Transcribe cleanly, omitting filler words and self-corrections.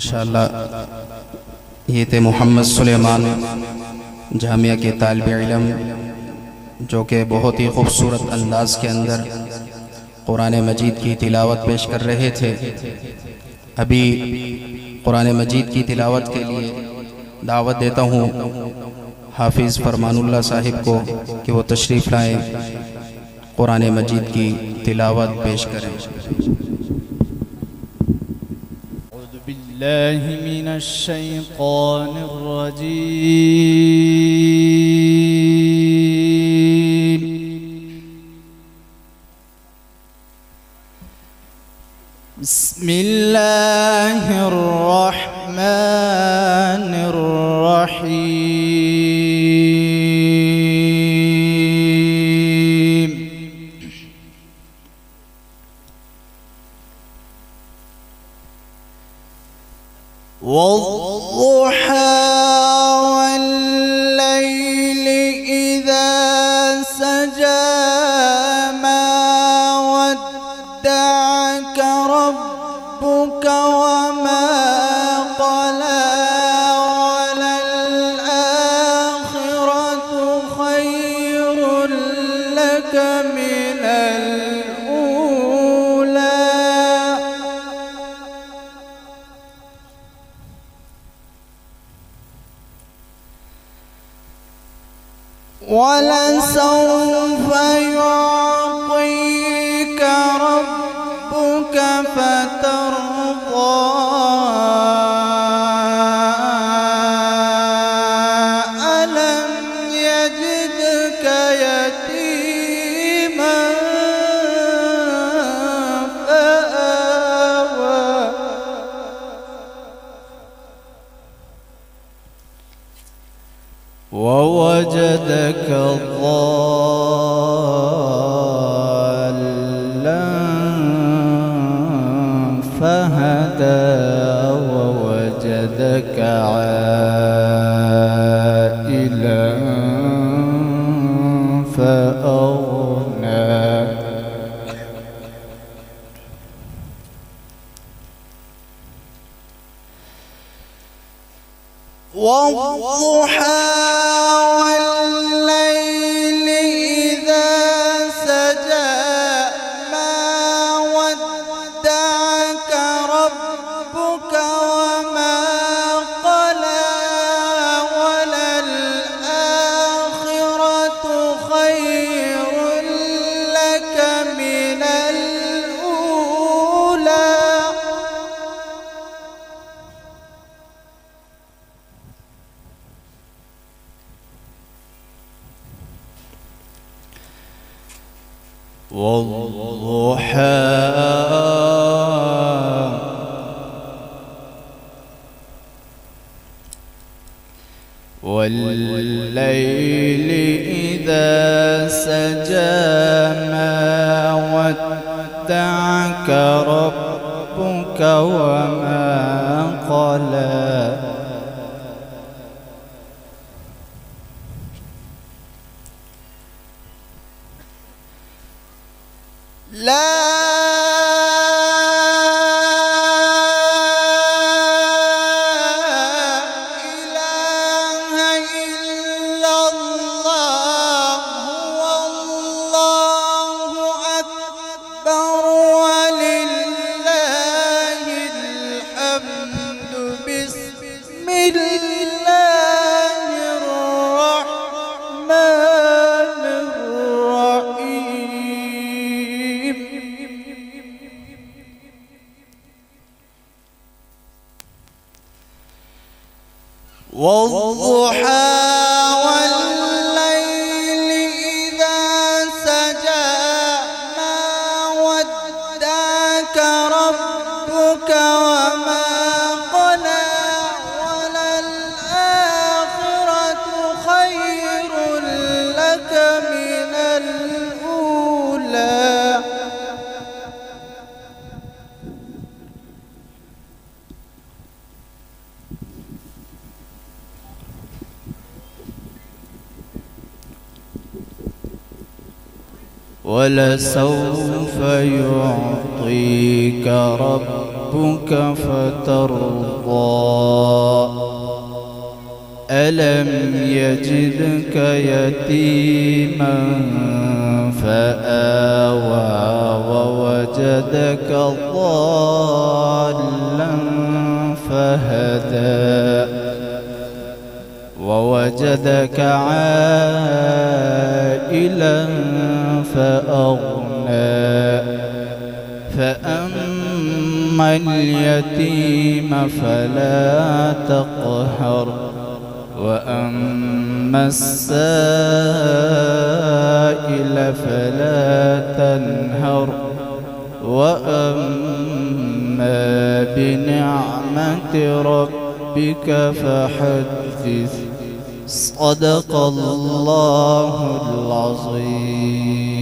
माशाअल्लाह ये थे मोहम्मद सुलेमान जामिया के तालिब इल्म जो कि बहुत ही खूबसूरत अंदाज़ के अंदर कुरान मजीद की तिलावत पेश कर रहे थे। अभी कुरान मजीद की तिलावत के लिए दावत देता हूँ हाफिज़ फरमानुल्लाह साहिब को कि वो तशरीफ़ लाएँ, कुरान मजीद की तिलावत पेश करें। बिल्लाहि मिनश शैतानिर रजीम। बिस्मिल्लाहिर रहमानिर रहीम। वद्दुहा वल्लैलि इज़ा सजा मा वद्दअक रब्बुक वमा क़ला वलल आखिरतु खैरुल लक मिनल ऊला वलसौफ युअतिक रब्बुक फतर्दा अलम यजिदक यतीमन फआवा ووجدك ضالا فهدى ووجدك عائلا فأغنى والضحى والليل إذا سجى ما ودعك ربك وما قلى وللآخرة خير لك من الأولى والضحى والليل إذا سجى ما ودعك ربك وما قلى لا إله إلا الله والله أكبر ولله الحمد بسم الله الرحمن الرحيم. والضحى والليل إذا سجى ما ودعك ربك وما قلى وللآخرة خير لك من الأولى ولسوف يعطيك ربك ربك فترضى ألم يجدك يتيما فآوى ووجدك ضالا فهدى ووجدك عائلا فأغنى فأما اليتيم فلا تقهر وأما السائل فلا تنهر وأما بنعمة ربك فحدث صدق الله العظيم.